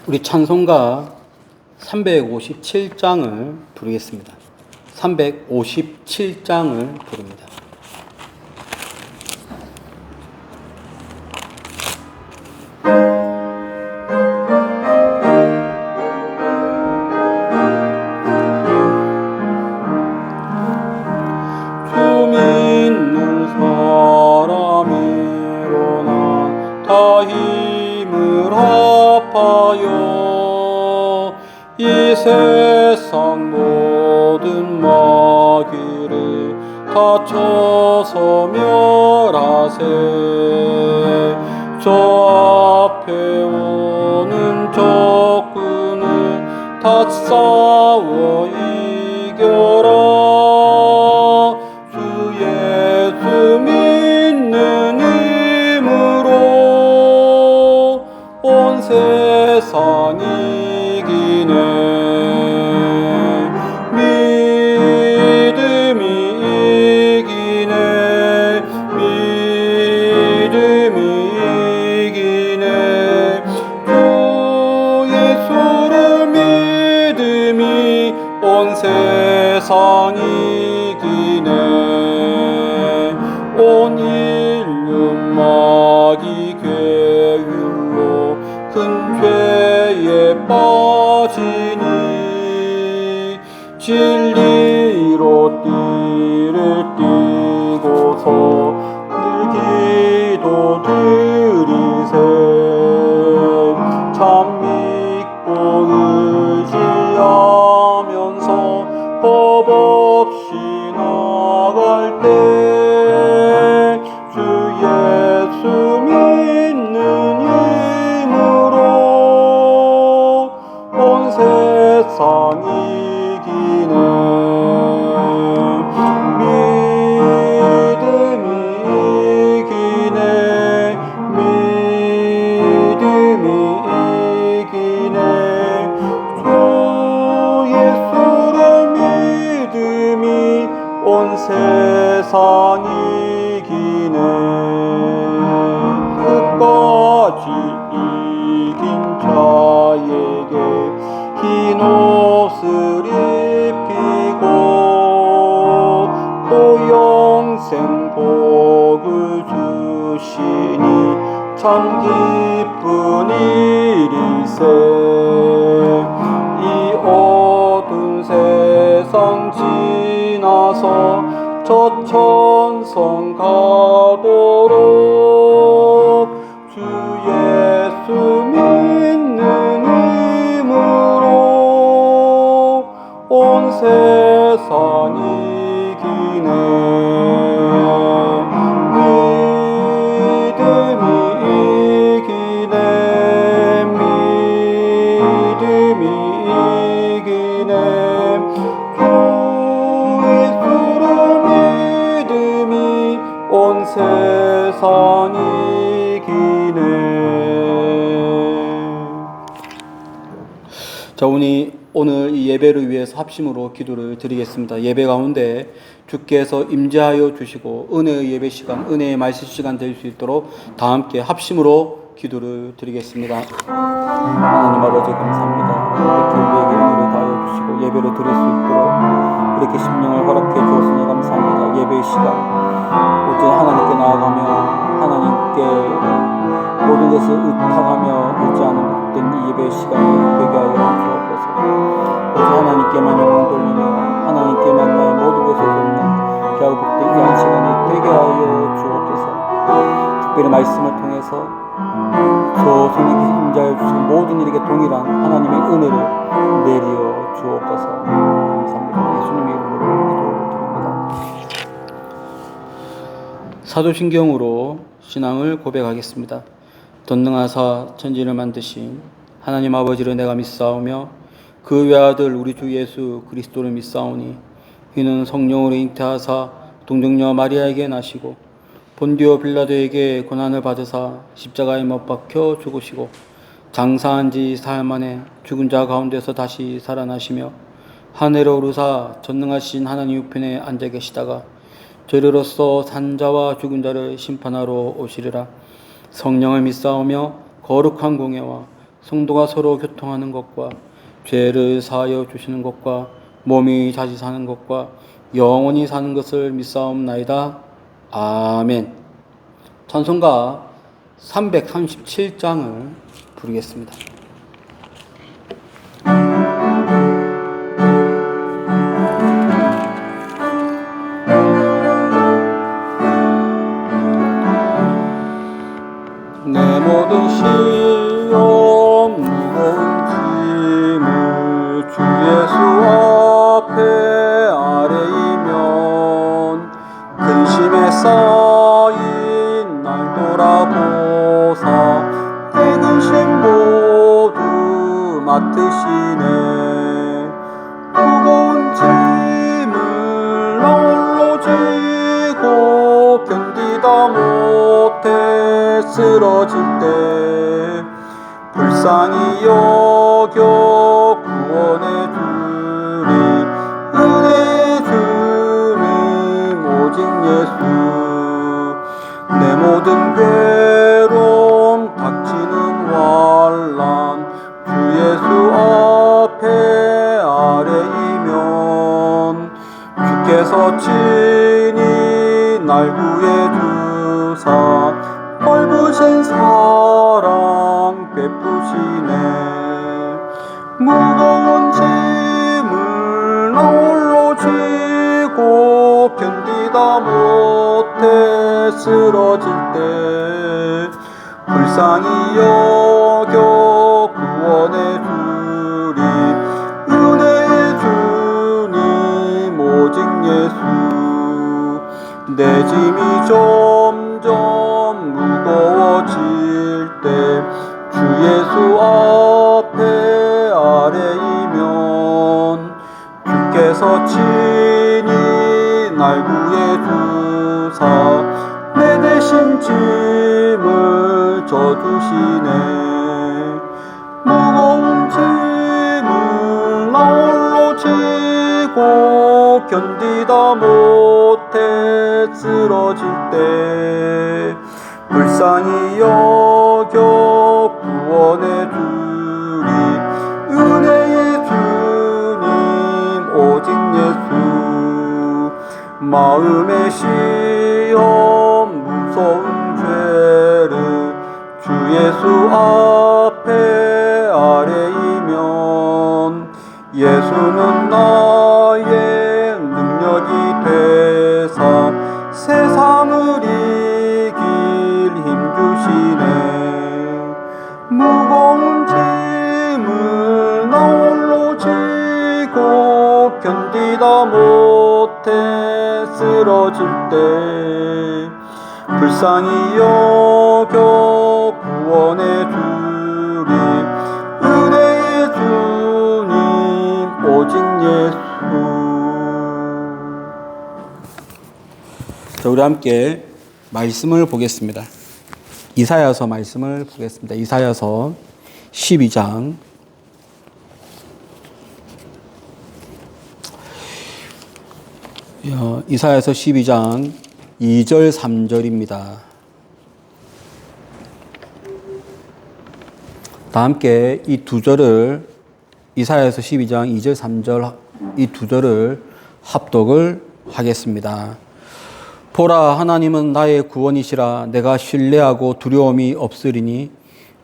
우리 찬송가 357장을 부르겠습니다. 357장을 부릅니다. 주 믿는 사람 일어나 다 힘을 합하여 이 세상 모든 마귀를 다 쳐서 멸하세. 저 앞에 오는 적군을 다 싸워 이겨라. 주 예수 믿는 힘으로 온 세상 이기네. 믿음이 이기네. 믿음이 이기네. 주 예수를 믿음이 온 세상 이기네. 온 인류 마귀 괴율로 큰 죄에 빠지니 진리로 띠를 띠고서 늘 기도 드리세. 참 믿고 의지하면서 법 없이 나갈 때 주 예수 믿는 힘으로 온 세상 이기네. 믿음이 이기네. 믿음이 이기네. 주 예수를 믿음이 온 세상 이기네. 끝까지 이긴 자에게 흰 옷을 입히고 또 영생 복을 주시니 참 기쁜 일이세. 이 어두운 세상 지나서 저 천성 가도록 주 예수 믿는 힘으로 온 세상 이기네. 믿음이 이기네. 믿음이 이기네. 주 예수를 믿음이 온 세상 이기네. 자, 오늘 이 예배를 위해서 합심으로 기도를 드리겠습니다. 예배 가운데 주께서 임재하여 주시고 은혜의 예배 시간, 은혜의 말씀 시간 될 수 있도록 다 함께 합심으로 기도를 드리겠습니다. 하나님 아버지 감사합니다. 이렇게 우리에게 은혜를 다하여 주시고 예배를 드릴 수 있도록 이렇게 심령을 허락해 주었으니 감사합니다. 예배의 시간 오직 하나님께 나아가며 하나님께 모든 것을 의탁하며 의지하는 복된 이 예배의 시간이 되게 하여 주옵소서. 오직 하나님께만 영광 돌리며 하나님께만 나의 모든 것을 쏟는 귀하고 복된 이 시간이 되게 하여 주옵소서. 특별히 말씀을 통해서 저 손에게 임자여 주시는 모든 일에게 동일한 하나님의 은혜를 내려 주옵소서. 감사합니다. 예수님의 이름으로 기도드립니다. 사도신경으로 신앙을 고백하겠습니다. 전능하사 천지를 만드신 하나님 아버지를 내가 믿사오며 그 외아들 우리 주 예수 그리스도를 믿사오니 이는 성령으로 잉태하사 동정녀 마리아에게 나시고 본디오 빌라도에게 고난을 받으사 십자가에 못 박혀 죽으시고 장사한 지 사흘 만에 죽은 자 가운데서 다시 살아나시며 하늘에 오르사 전능하신 하나님 우편에 앉아 계시다가 저리로서 산자와 죽은 자를 심판하러 오시리라. 성령을 믿사오며 거룩한 공예와 성도가 서로 교통하는 것과 죄를 사하여 주시는 것과 몸이 다시 사는 것과 영원히 사는 것을 믿사옵나이다. 아멘. 찬송가 337장을 부르겠습니다. 내 모든 시험 무거운 짐을 주 예수 앞에 아뢰이면 근심에 쌓인 날 돌아보사 내 근심 모두 맡으시네. 무거운 짐을 나 홀로 지고 견디다 못해 쓰러질 때 불쌍히 여겨 구원해 주리. 은혜의 주님 오직 예수. 내 모든 괴로움 닥치는 환난 주 예수 앞에 아뢰이면 주께서 친히 날 구해 주사 넓으신 사랑 베푸시네. 무거운 짐을 나 홀로 지고 견디다 못해 쓰러질 때 불쌍히 여겨 구원해 주리. 은혜의 주님 오직 예수. 내 짐이 점점 무거워질 때 주 예수 앞에 아뢰이면 주께서 친히 날 구해 주사 내 대신 짐을 져주시네. 무거운 짐을 나 홀로 지고 견디다 못해 쓰러질 때 불쌍히 여겨 구원해 주리. 은혜의 주님 오직 예수. 마음의 시험 무서운 죄를 주 예수 앞에 아뢰이면 예수는 나의 능력이 되사 세상을 이길 힘 주시네. 무거운 짐을 나 홀로 지고 견디다 못해 쓰러질 때 불쌍히 여겨 구원해 주리. 은혜의 주님 오직 예수. 자, 우리 함께 말씀을 보겠습니다. 이사야서 말씀을 보겠습니다. 이사야서 12장 이사야서 12장 2절 3절입니다. 다 함께 이 두 절을 이사야서 12장 2절 3절 이 두 절을 합독을 하겠습니다. 보라, 하나님은 나의 구원이시라. 내가 신뢰하고 두려움이 없으리니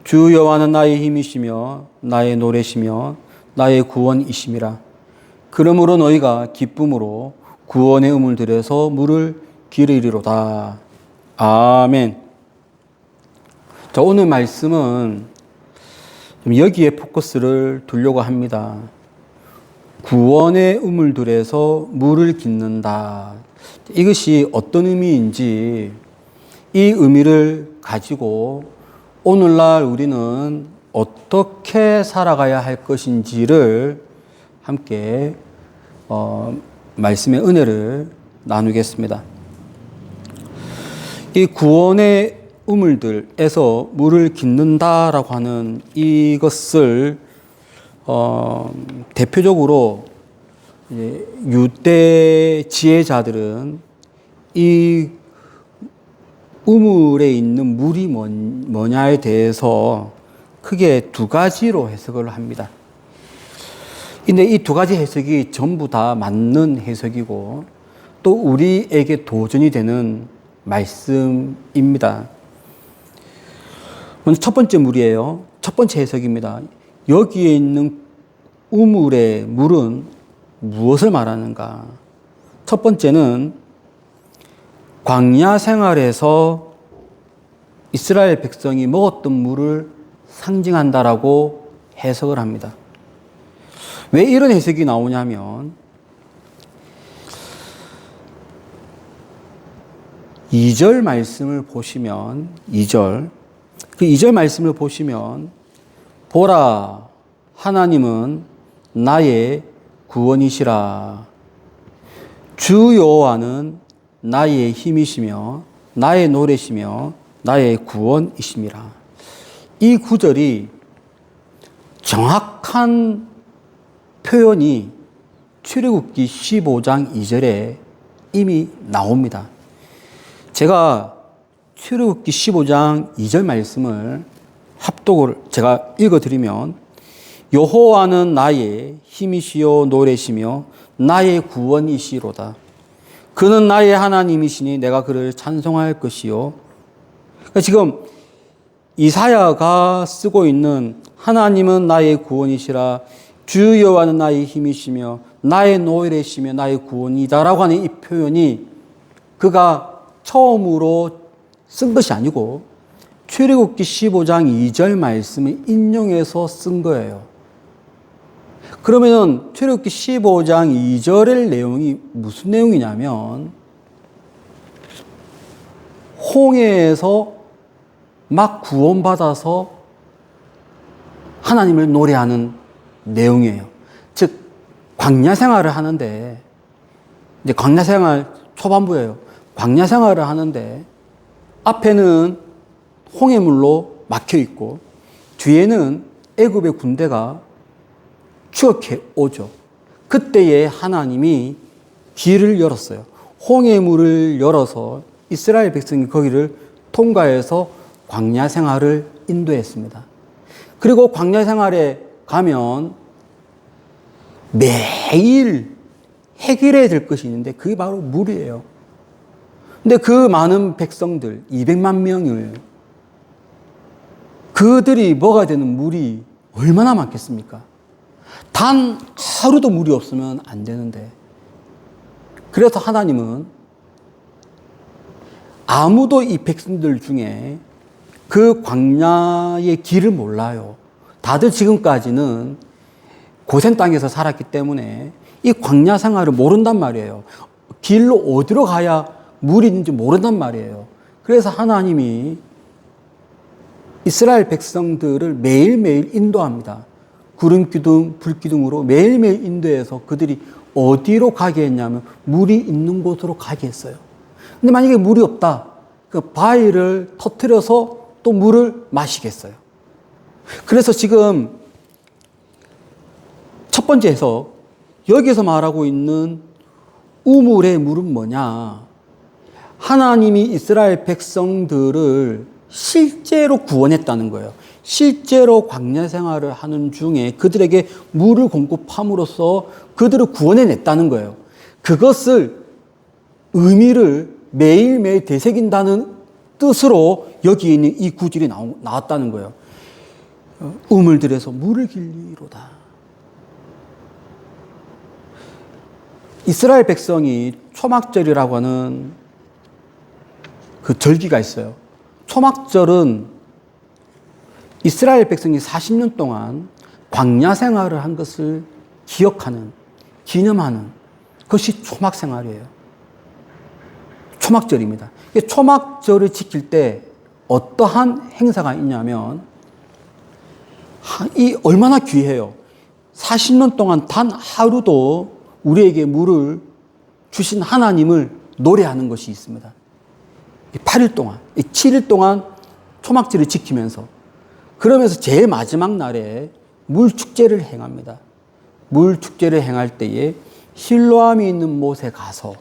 주 여호와는 나의 힘이시며 나의 노래시며 나의 구원이심이라. 그러므로 너희가 기쁨으로 구원의 음을 들여서 물을 기르리로다. 아멘. 자, 오늘 말씀은 여기에 포커스를 두려고 합니다. 구원의 우물들에서 물을 깃는다. 이것이 어떤 의미인지, 이 의미를 가지고 오늘날 우리는 어떻게 살아가야 할 것인지를 함께 말씀의 은혜를 나누겠습니다. 이 구원의 우물들에서 물을 깃는다라고 하는 이것을 대표적으로 유대 지혜자들은 이 우물에 있는 물이 뭐냐에 대해서 크게 두 가지로 해석을 합니다. 근데 이 두 가지 해석이 전부 다 맞는 해석이고 또 우리에게 도전이 되는 말씀입니다. 먼저 첫 번째 물이에요. 첫 번째 해석입니다. 여기에 있는 우물의 물은 무엇을 말하는가? 첫 번째는 광야 생활에서 이스라엘 백성이 먹었던 물을 상징한다라고 해석을 합니다. 왜 이런 해석이 나오냐면 2절 말씀을 보시면 2절 말씀을 보시면 보라 하나님은 나의 구원이시라 주 여호와는 나의 힘이시며 나의 노래시며 나의 구원이심이라. 이 구절이 정확한 표현이 출애굽기 15장 2절에 이미 나옵니다. 제가 출애굽기 15장 2절 말씀을 합독을 제가 읽어드리면 여호와는 나의 힘이시요 노래시며 나의 구원이시로다. 그는 나의 하나님이시니 내가 그를 찬송할 것이요. 그러니까 지금 이사야가 쓰고 있는 하나님은 나의 구원이시라 주 여호와는 나의 힘이시며 나의 노래시며 나의 구원이다라고 하는 이 표현이 그가 처음으로 쓴 것이 아니고 출애굽기 15장 2절 말씀을 인용해서 쓴 거예요. 그러면 출애굽기 15장 2절의 내용이 무슨 내용이냐면 홍해에서 막 구원받아서 하나님을 노래하는 내용이에요. 즉 광야 생활을 하는데 이제 광야 생활 초반부예요. 광야 생활을 하는데 앞에는 홍해물로 막혀 있고 뒤에는 애굽의 군대가 추격해 오죠. 그때에 하나님이 길을 열었어요. 홍해물을 열어서 이스라엘 백성이 거기를 통과해서 광야 생활을 인도했습니다. 그리고 광야 생활에 가면 매일 해결해야 될 것이 있는데 그게 바로 물이에요. 근데 그 많은 백성들 200만 명을 그들이 먹어야 되는 물이 얼마나 많겠습니까? 단 하루도 물이 없으면 안 되는데 그래서 하나님은 아무도 이 백성들 중에 그 광야의 길을 몰라요. 다들 지금까지는 고센 땅에서 살았기 때문에 이 광야 생활을 모른단 말이에요. 길로 어디로 가야 물이 있는지 모른단 말이에요. 그래서 하나님이 이스라엘 백성들을 매일매일 인도합니다. 구름 기둥, 불 기둥으로 매일매일 인도해서 그들이 어디로 가게 했냐면 물이 있는 곳으로 가게 했어요. 근데 만약에 물이 없다. 그 바위를 터뜨려서 또 물을 마시겠어요. 그래서 지금 첫 번째 해석, 여기서 말하고 있는 우물의 물은 뭐냐? 하나님이 이스라엘 백성들을 실제로 구원했다는 거예요. 실제로 광야 생활을 하는 중에 그들에게 물을 공급함으로써 그들을 구원해냈다는 거예요. 그것을 의미를 매일매일 되새긴다는 뜻으로 여기 있는 이 구절이 나왔다는 거예요. 우물들에서 물을 길리로다. 이스라엘 백성이 초막절이라고 하는 그 절기가 있어요. 초막절은 이스라엘 백성이 40년 동안 광야 생활을 한 것을 기억하는, 기념하는 것이 초막 생활이에요. 초막절입니다. 초막절을 지킬 때 어떠한 행사가 있냐면 이 얼마나 귀해요. 40년 동안 단 하루도 우리에게 물을 주신 하나님을 노래하는 것이 있습니다. 8일 동안, 7일 동안 초막절을 지키면서 그러면서 제일 마지막 날에 물축제를 행합니다. 물축제를 행할 때에 실로암이 있는 못에 가서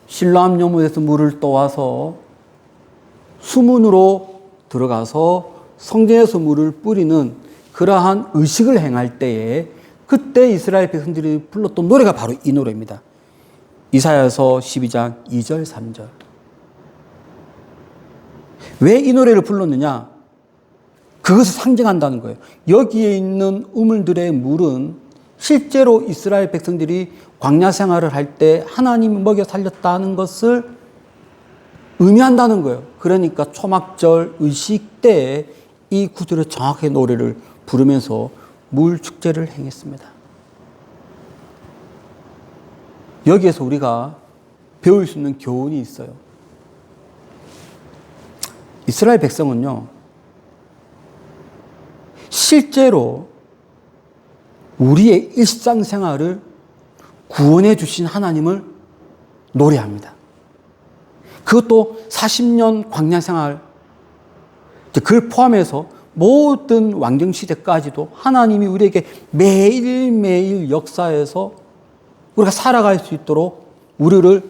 실로암 요못에서 물을 떠와서 수문으로 들어가서 성전에서 물을 뿌리는 그러한 의식을 행할 때에 그때 이스라엘 백성들이 불렀던 노래가 바로 이 노래입니다. 이사야서 12장 2절 3절. 왜 이 노래를 불렀느냐? 그것을 상징한다는 거예요. 여기에 있는 우물들의 물은 실제로 이스라엘 백성들이 광야 생활을 할 때 하나님이 먹여 살렸다는 것을 의미한다는 거예요. 그러니까 초막절 의식 때에 이 구절을 정확하게 노래를 부르면서 물 축제를 행했습니다. 여기에서 우리가 배울 수 있는 교훈이 있어요. 이스라엘 백성은요, 실제로 우리의 일상생활을 구원해 주신 하나님을 노래합니다. 그것도 40년 광야생활, 그걸 포함해서 모든 왕정시대까지도 하나님이 우리에게 매일매일 역사에서 우리가 살아갈 수 있도록 우리를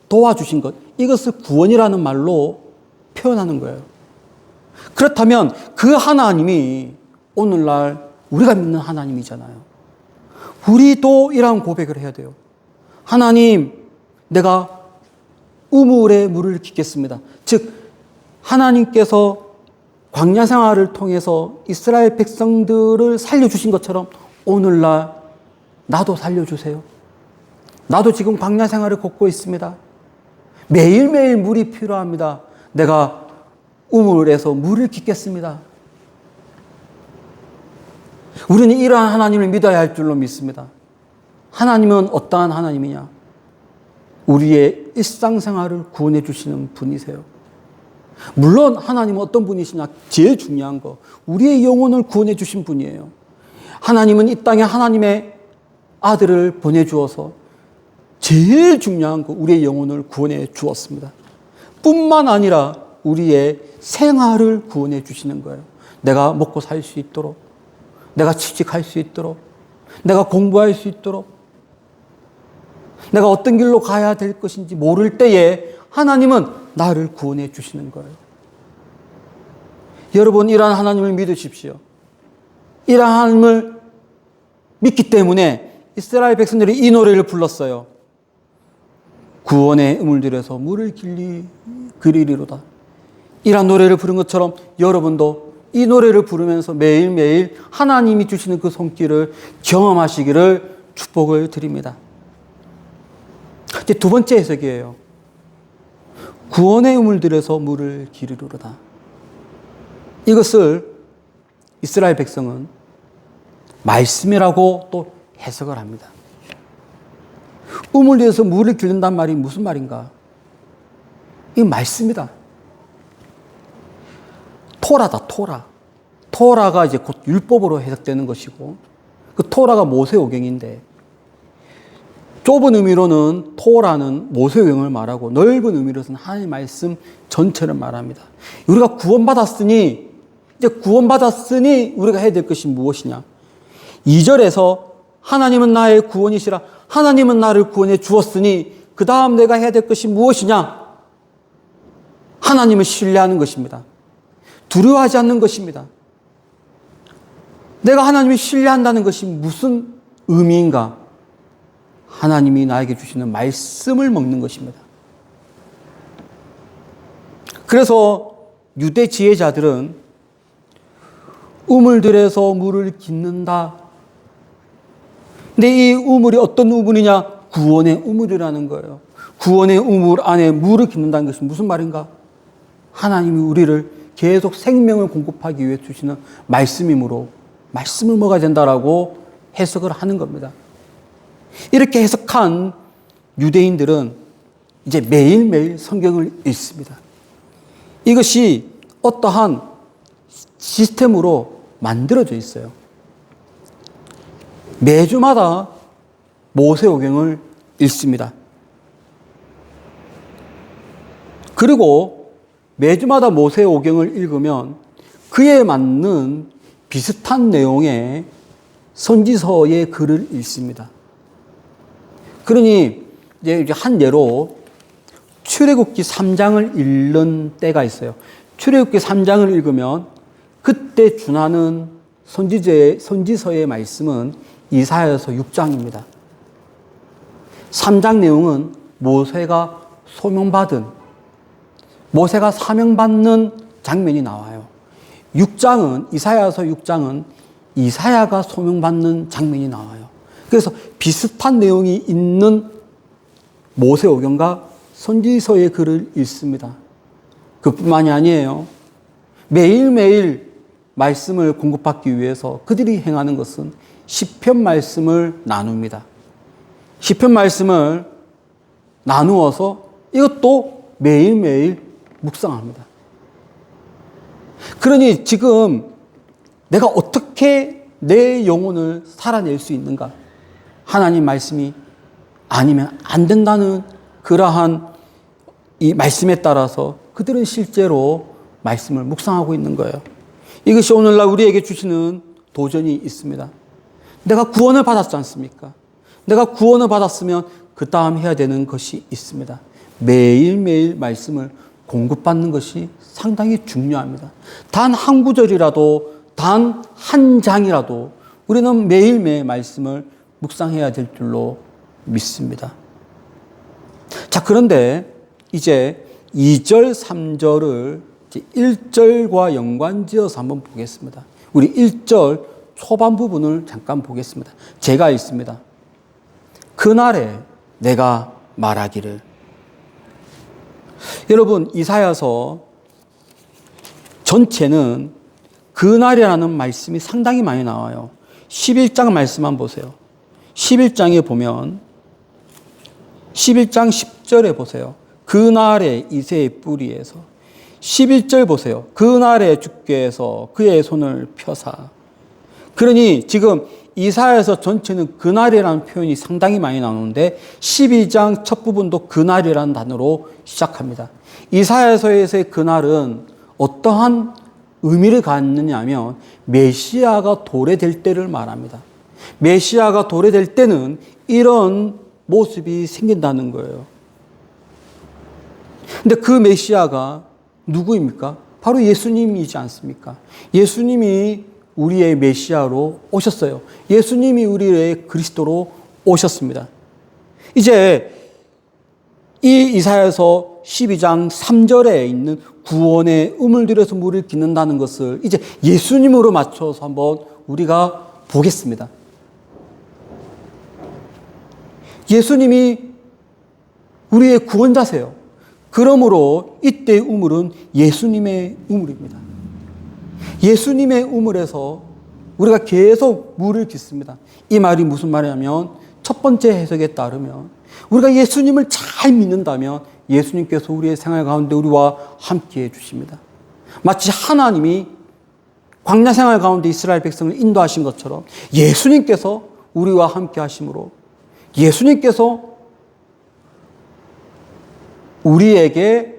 도와주신 것, 이것을 구원이라는 말로 표현하는 거예요. 그렇다면 그 하나님이 오늘날 우리가 믿는 하나님이잖아요. 우리도 이러한 고백을 해야 돼요. 하나님, 내가 우물에 물을 깃겠습니다. 즉, 하나님께서 광야 생활을 통해서 이스라엘 백성들을 살려주신 것처럼 오늘날 나도 살려주세요. 나도 지금 광야 생활을 걷고 있습니다. 매일매일 물이 필요합니다. 내가 우물에서 물을 깃겠습니다. 우리는 이러한 하나님을 믿어야 할 줄로 믿습니다. 하나님은 어떠한 하나님이냐? 우리의 일상생활을 구원해 주시는 분이세요. 물론 하나님은 어떤 분이시냐? 제일 중요한 거, 우리의 영혼을 구원해 주신 분이에요. 하나님은 이 땅에 하나님의 아들을 보내주어서 제일 중요한 거, 우리의 영혼을 구원해 주었습니다. 뿐만 아니라 우리의 생활을 구원해 주시는 거예요. 내가 먹고 살 수 있도록, 내가 취직할 수 있도록, 내가 공부할 수 있도록, 내가 어떤 길로 가야 될 것인지 모를 때에 하나님은 나를 구원해 주시는 거예요. 여러분, 이러한 하나님을 믿으십시오. 이러한 하나님을 믿기 때문에 이스라엘 백성들이 이 노래를 불렀어요. 구원의 우물들에서 물을 그리리로다. 이러한 노래를 부른 것처럼 여러분도 이 노래를 부르면서 매일매일 하나님이 주시는 그 손길을 경험하시기를 축복을 드립니다. 이제 두 번째 해석이에요. 구원의 우물들에서 물을 기르리로다. 이것을 이스라엘 백성은 말씀이라고 또 해석을 합니다. 우물에서 물을 기른단 말이 무슨 말인가? 이 말씀이다. 토라다, 토라. 토라가 이제 곧 율법으로 해석되는 것이고, 그 토라가 모세오경인데, 좁은 의미로는 토라는 모세오경을 말하고, 넓은 의미로는 하나님의 말씀 전체를 말합니다. 우리가 구원받았으니 우리가 해야 될 것이 무엇이냐? 2절에서 하나님은 나의 구원이시라, 하나님은 나를 구원해 주었으니 그 다음 내가 해야 될 것이 무엇이냐? 하나님을 신뢰하는 것입니다. 두려워하지 않는 것입니다. 내가 하나님을 신뢰한다는 것이 무슨 의미인가? 하나님이 나에게 주시는 말씀을 먹는 것입니다. 그래서 유대 지혜자들은 우물들에서 물을 깃는다. 근데 이 우물이 어떤 우물이냐? 구원의 우물이라는 거예요. 구원의 우물 안에 물을 깃는다는 것이 무슨 말인가? 하나님이 우리를 계속 생명을 공급하기 위해 주시는 말씀이므로 말씀을 먹어야 된다라고 해석을 하는 겁니다. 이렇게 해석한 유대인들은 이제 매일매일 성경을 읽습니다. 이것이 어떠한 시스템으로 만들어져 있어요. 매주마다 모세오경을 읽습니다. 그리고 매주마다 모세오경을 읽으면 그에 맞는 비슷한 내용의 선지서의 글을 읽습니다. 그러니 이제 한 예로 출애굽기 3장을 읽는 때가 있어요. 출애굽기 3장을 읽으면 그때 준하는 선지서의 말씀은 이사야서 6장입니다. 3장 내용은 모세가 사명받는 장면이 나와요. 6장은, 이사야서 6장은 이사야가 소명받는 장면이 나와요. 그래서 비슷한 내용이 있는 모세오경과 선지서의 글을 읽습니다. 그뿐만이 아니에요. 매일매일 말씀을 공급받기 위해서 그들이 행하는 것은 시편 말씀을 나눕니다. 시편 말씀을 나누어서 이것도 매일매일 묵상합니다. 그러니 지금 내가 어떻게 내 영혼을 살아낼 수 있는가? 하나님 말씀이 아니면 안 된다는 그러한 이 말씀에 따라서 그들은 실제로 말씀을 묵상하고 있는 거예요. 이것이 오늘날 우리에게 주시는 도전이 있습니다. 내가 구원을 받았지 않습니까? 내가 구원을 받았으면 그 다음 해야 되는 것이 있습니다. 매일매일 말씀을 공급받는 것이 상당히 중요합니다. 단 한 구절이라도, 단 한 장이라도 우리는 매일매일 말씀을 묵상해야 될 줄로 믿습니다. 자, 그런데 이제 2절, 3절을 1절과 연관지어서 한번 보겠습니다. 우리 1절 초반 부분을 잠깐 보겠습니다. 제가 읽습니다. 그날에 내가 말하기를. 여러분, 이사야서 전체는 그날이라는 말씀이 상당히 많이 나와요. 11장 말씀만 보세요. 11장에 보면 11장 10절에 보세요. 그날에 이새의 뿌리에서. 11절 보세요. 그날에 주께서 그의 손을 펴사. 그러니 지금 이사야서 전체는 그날이라는 표현이 상당히 많이 나오는데 12장 첫 부분도 그날이라는 단어로 시작합니다. 이사야서에서의 그날은 어떠한 의미를 갖느냐 하면 메시아가 도래될 때를 말합니다. 메시아가 도래될 때는 이런 모습이 생긴다는 거예요. 근데 그 메시아가 누구입니까? 바로 예수님이지 않습니까? 예수님이 우리의 메시아로 오셨어요. 예수님이 우리의 그리스도로 오셨습니다. 이제 이 이사야서 12장 3절에 있는 구원의 음을 들여서 물을 깃는다는 것을 이제 예수님으로 맞춰서 한번 우리가 보겠습니다. 예수님이 우리의 구원자세요. 그러므로 이때의 우물은 예수님의 우물입니다. 예수님의 우물에서 우리가 계속 물을 깃습니다. 이 말이 무슨 말이냐면 첫 번째 해석에 따르면 우리가 예수님을 잘 믿는다면 예수님께서 우리의 생활 가운데 우리와 함께 해주십니다. 마치 하나님이 광야 생활 가운데 이스라엘 백성을 인도하신 것처럼 예수님께서 우리와 함께 하심으로 예수님께서 우리에게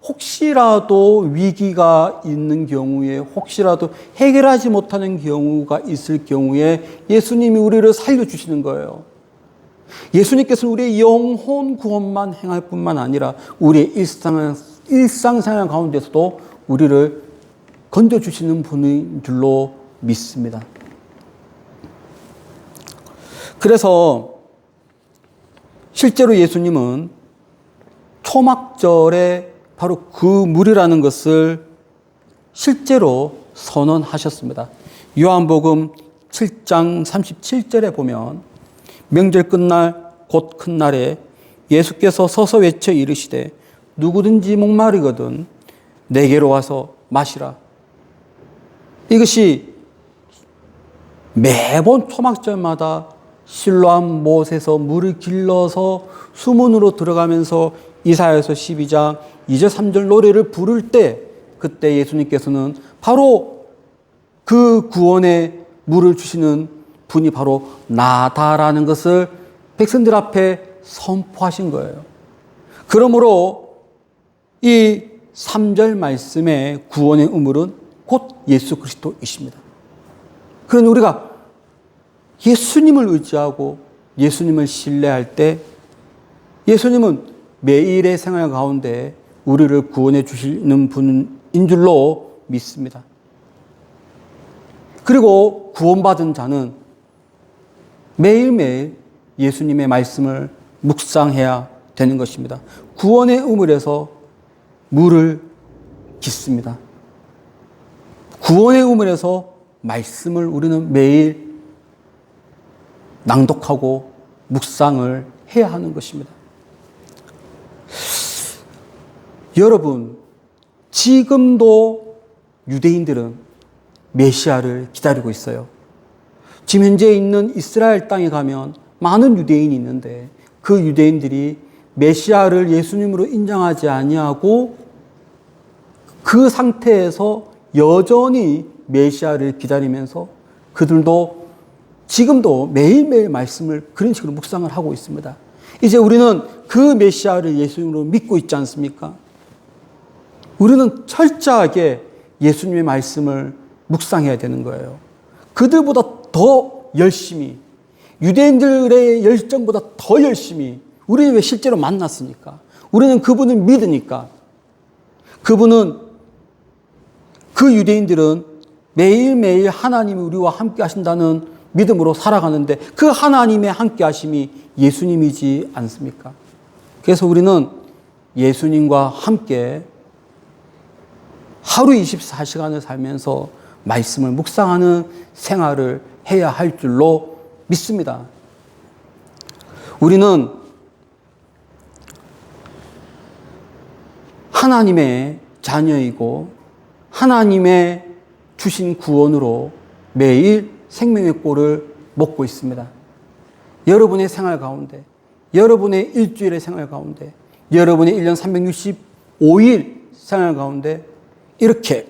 혹시라도 위기가 있는 경우에, 혹시라도 해결하지 못하는 경우가 있을 경우에 예수님이 우리를 살려주시는 거예요. 예수님께서 우리의 영혼 구원만 행할 뿐만 아니라 우리의 일상생활 가운데서도 우리를 건져주시는 분인 줄로 믿습니다. 그래서 실제로 예수님은 초막절에 바로 그 물이라는 것을 실제로 선언하셨습니다. 요한복음 7장 37절에 보면 명절 끝날 곧 큰 날에 예수께서 서서 외쳐 이르시되 누구든지 목마르거든 내게로 와서 마시라. 이것이 매번 초막절마다 실로암 못에서 물을 길러서 수문으로 들어가면서 이사야서 12장 2절 3절 노래를 부를 때 그때 예수님께서는 바로 그 구원의 물을 주시는 분이 바로 나다라는 것을 백성들 앞에 선포하신 거예요. 그러므로 이 3절 말씀의 구원의 우물은 곧 예수 그리스도이십니다. 그러니 우리가 예수님을 의지하고 예수님을 신뢰할 때 예수님은 매일의 생활 가운데 우리를 구원해 주시는 분인 줄로 믿습니다. 그리고 구원받은 자는 매일매일 예수님의 말씀을 묵상해야 되는 것입니다. 구원의 우물에서 물을 깃습니다. 구원의 우물에서 말씀을 우리는 매일 낭독하고 묵상을 해야 하는 것입니다. 여러분, 지금도 유대인들은 메시아를 기다리고 있어요. 지금 현재 있는 이스라엘 땅에 가면 많은 유대인이 있는데 그 유대인들이 메시아를 예수님으로 인정하지 아니하고 그 상태에서 여전히 메시아를 기다리면서 그들도 지금도 매일매일 말씀을 그런 식으로 묵상을 하고 있습니다. 이제 우리는 그 메시아를 예수님으로 믿고 있지 않습니까? 우리는 철저하게 예수님의 말씀을 묵상해야 되는 거예요. 그들보다 더 열심히, 유대인들의 열정보다 더 열심히, 우리는 왜 실제로 만났으니까, 우리는 그분을 믿으니까, 그 유대인들은 매일매일 하나님이 우리와 함께 하신다는 믿음으로 살아가는데 그 하나님의 함께 하심이 예수님이지 않습니까? 그래서 우리는 예수님과 함께 하루 24시간을 살면서 말씀을 묵상하는 생활을 해야 할 줄로 믿습니다. 우리는 하나님의 자녀이고 하나님의 주신 구원으로 매일 생명의 꼴을 먹고 있습니다. 여러분의 생활 가운데, 여러분의 일주일의 생활 가운데, 여러분의 1년 365일 생활 가운데 이렇게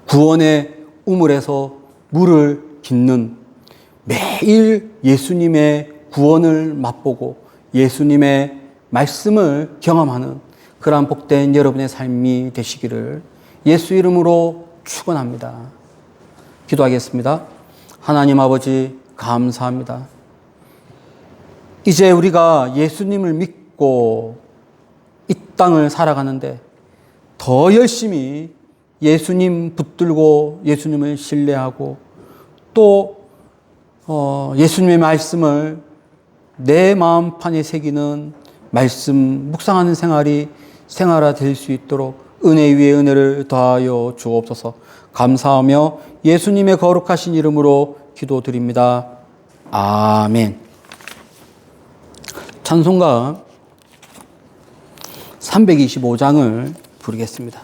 구원의 우물에서 물을 깃는 매일 예수님의 구원을 맛보고 예수님의 말씀을 경험하는 그러한 복된 여러분의 삶이 되시기를 예수 이름으로 축원합니다. 기도하겠습니다. 하나님 아버지 감사합니다. 이제 우리가 예수님을 믿고 이 땅을 살아가는데 더 열심히 예수님 붙들고 예수님을 신뢰하고 또 예수님의 말씀을 내 마음판에 새기는 말씀 묵상하는 생활화 될 수 있도록 은혜 위에 은혜를 더하여 주옵소서. 감사하며 예수님의 거룩하신 이름으로 기도드립니다. 아멘. 찬송가 325장을 부르겠습니다.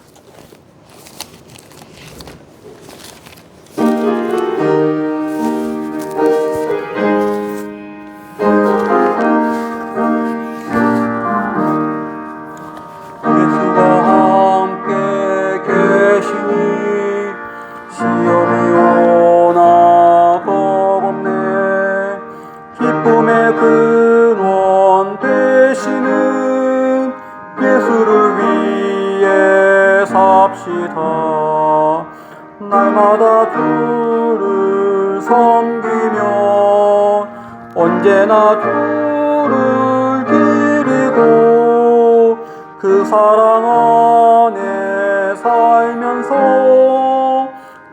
날마다 주를 섬기며 언제나 주를 기리고 그 사랑 안에 살면서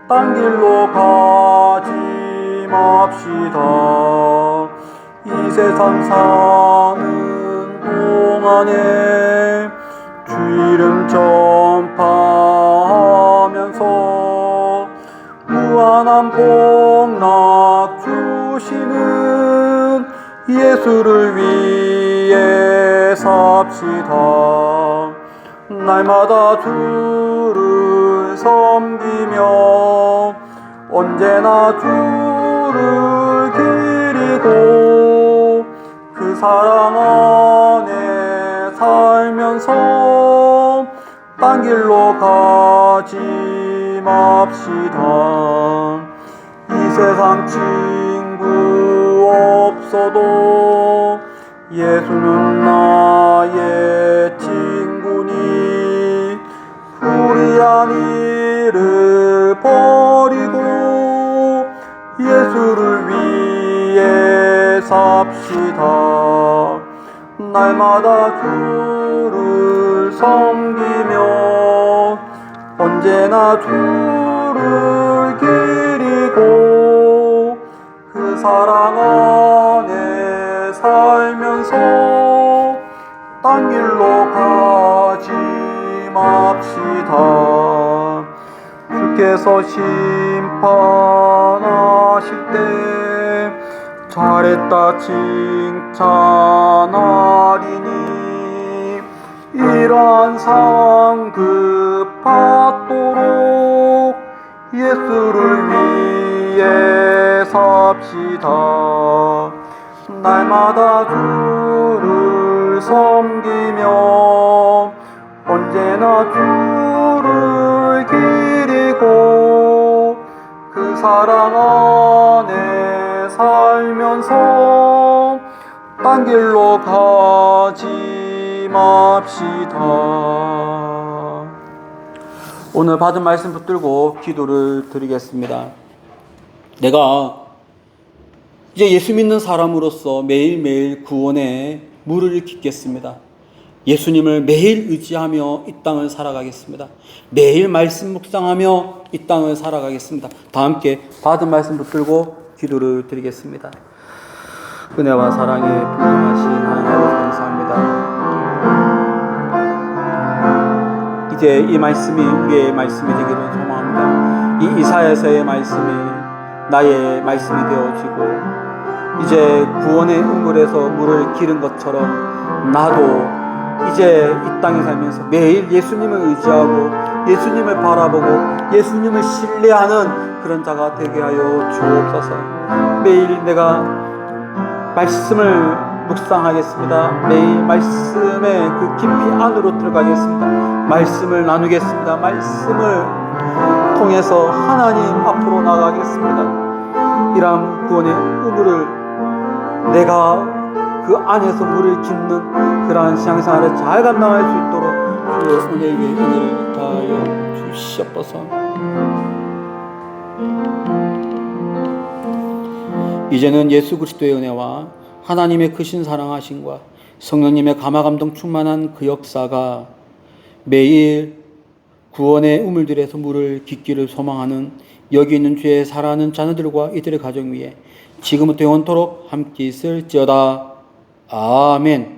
딴 길로 가지 맙시다. 이 세상 사는 동안에 주 이름 전파하면서 무한한 복락 주시는 예수를 위해 삽시다. 날마다 주를 섬기며 언제나 주를 기리고 그 사랑 안에 살면서 딴 길로 가지 맙시다. 이 세상 친구 없어도 예수는 나의 친구니 불의한 일을 버리고 예수를 위해 삽시다. 날마다 주를 섬기며 언제나 주를 기리고 그 사랑 안에 살면서 딴 길로 가지 맙시다. 주께서 심판하실 때 잘했다 칭찬하리니 이러한 상황 급받도록 예수를 위해 삽시다. 날마다 주를 섬기며 언제나 주를 기리고 그 사랑 안에 살면서 딴 길로 가지 맙시다. 오늘 받은 말씀 붙들고 기도를 드리겠습니다. 내가 이제 예수 믿는 사람으로서 매일매일 구원의 물을 깃겠습니다. 예수님을 매일 의지하며 이 땅을 살아가겠습니다. 매일 말씀 묵상하며 이 땅을 살아가겠습니다. 다 함께 받은 말씀 붙들고 기도를 드리겠습니다. 은혜와 사랑에 풍성하신 하나님 아버지 감사합니다. 이제 이 말씀이 우리의 말씀이 되기를 소망합니다. 이 이사야서의 말씀이 나의 말씀이 되어지고 이제 구원의 우물에서 물을 기른 것처럼 나도 이제 이 땅에 살면서 매일 예수님을 의지하고 예수님을 바라보고 예수님을 신뢰하는 그런 자가 되게 하여 주옵소서. 매일 내가 말씀을 묵상하겠습니다. 매일 말씀의 그 깊이 안으로 들어가겠습니다. 말씀을 나누겠습니다. 말씀을 통해서 하나님 앞으로 나가겠습니다. 이러한 구원의 우물을 내가 그 안에서 물을 깃는 그러한 신앙생활을 잘 감당할 수 있도록 주의 은혜 위에 은혜를 다하여 주시옵소서. 이제는 예수 그리스도의 은혜와 하나님의 크신 사랑하심과 성령님의 감화감동 충만한 그 역사가 매일 구원의 우물들에서 물을 깃기를 소망하는 여기 있는 주의 사랑하는 자녀들과 이들의 가정 위에 지금부터 영원토록 함께 있을지어다. 아멘.